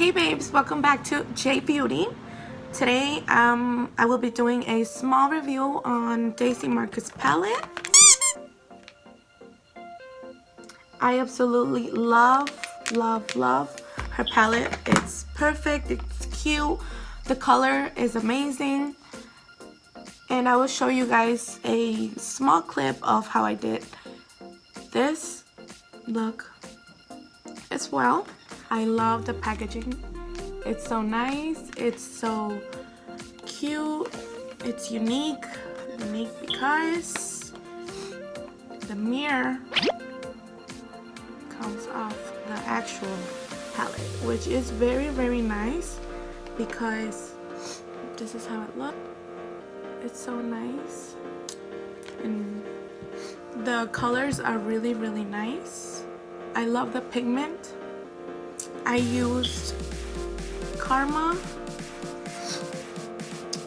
Hey babes, welcome back to J Beauty. Today I will be doing a small review on Daisy Marquez Palette. I absolutely love her palette. It's perfect, it's cute, the color is amazing, and I will show you guys a small clip of how I did this look as well. I love the packaging. It's so nice, it's so cute, it's unique because the mirror comes off the actual palette, which is very nice because this is how it looks. It's so nice and the colors are really nice. I love the pigment. I used Karma,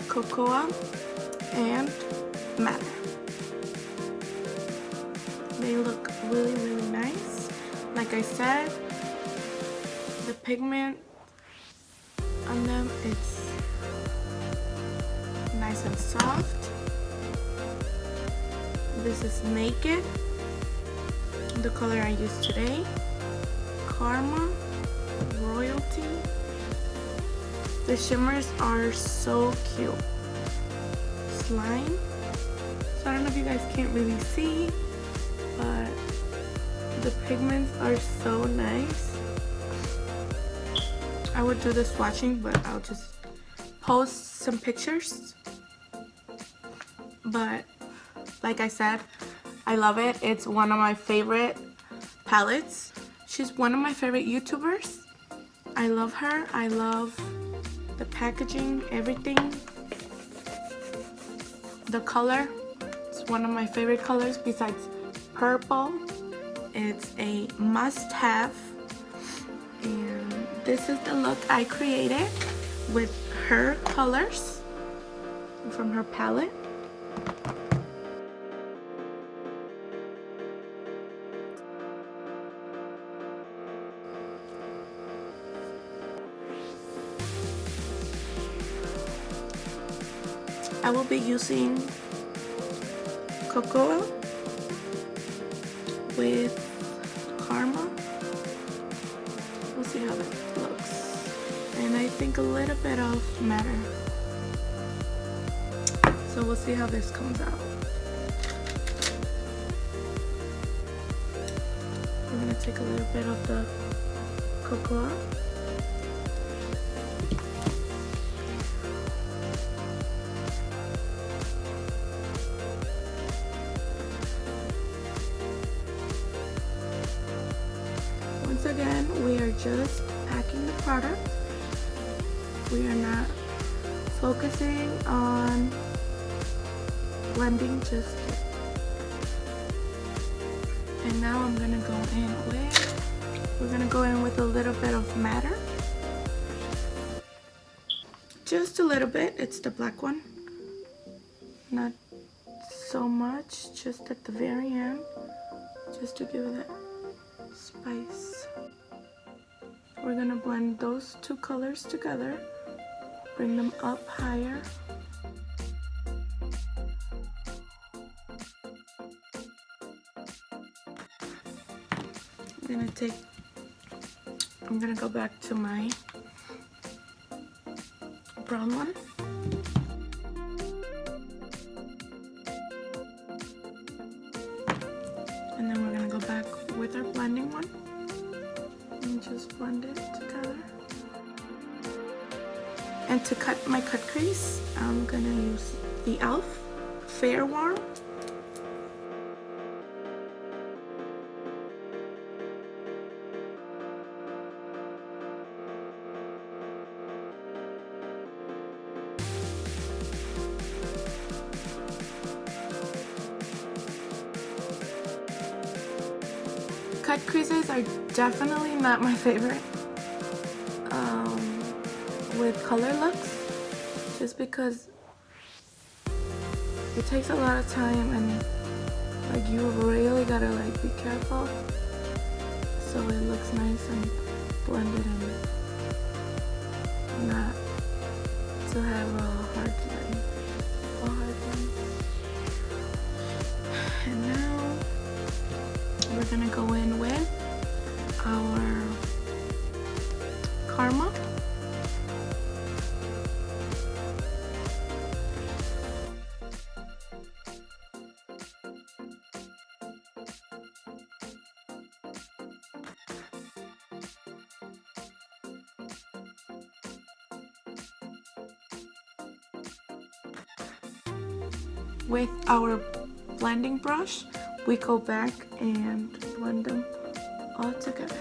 Cocoa, and Matter. They look really nice. Like I said, the pigment on them, it's nice and soft. This is Naked, the color I used today. Karma, Royalty. The shimmers are so cute. Slime. So I don't know if you guys can't really see, but the pigments are so nice. I would do the swatching, but I'll just post some pictures. But like I said, I love it. It's one of my favorite palettes. She's one of my favorite YouTubers. I love her. I love the packaging, everything. The color, it's one of my favorite colors besides purple. It's a must-have. And this is the look I created with her colors from her palette. I will be using Cocoa with Karma. We'll see how that looks. And I think a little bit of Matter. So we'll see how this comes out. We're gonna take a little bit of the Cocoa. Once again, we are just packing the product. We are not focusing on blending just yet. And now I'm gonna go in with, we're gonna go in with a little bit of Matter. Just a little bit, it's the black one. Not so much, just at the very end, just to give it that spice. We're gonna blend those two colors together, bring them up higher. I'm gonna go back to my brown one. And then we're gonna go back with our blending one and just blend it together. And to cut my cut crease, I'm gonna use the e.l.f. Fair Warm. Cut creases are definitely not my favorite with color looks, just because it takes a lot of time and like you really gotta like be careful so it looks nice and blended in. to have a hard line. And now we're gonna go in with our Karma. With our blending brush, we go back and blend them all together.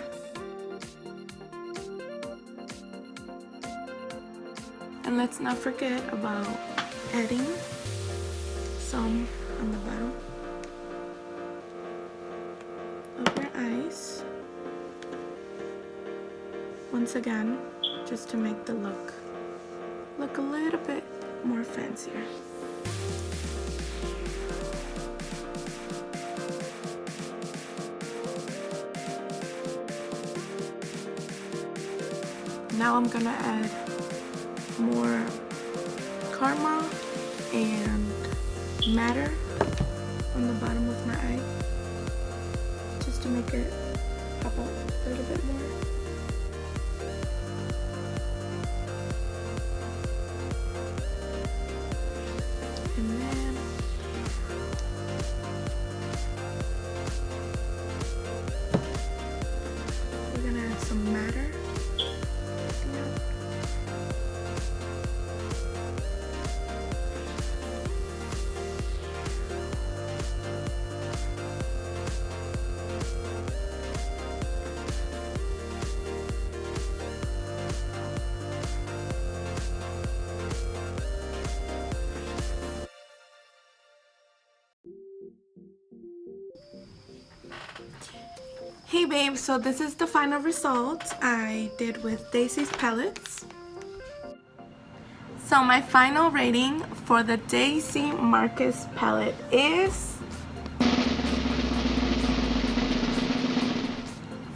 And let's not forget about adding some on the bottom of your eyes. Once again, just to make the look a little bit more fancier. Now I'm gonna add more Karma and Matter on the bottom of my eye, just to make it pop out a little bit more. And then we're gonna add some Matter. Hey babe, so this is the final result I did with Daisy's palettes. So my final rating for the Daisy Marquez palette is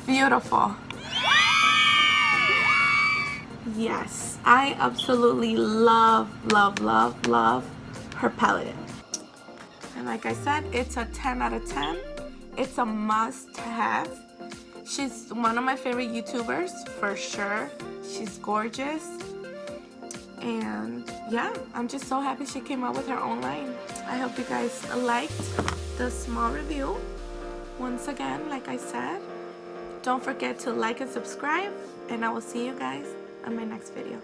beautiful. Yes, I absolutely love her palette. And like I said, it's a 10 out of 10. It's a must-have. She's one of my favorite YouTubers, for sure. She's gorgeous. And yeah, I'm just so happy she came out with her own line. I hope you guys liked the small review. Once again, like I said, don't forget to like and subscribe. And I will see you guys on my next video.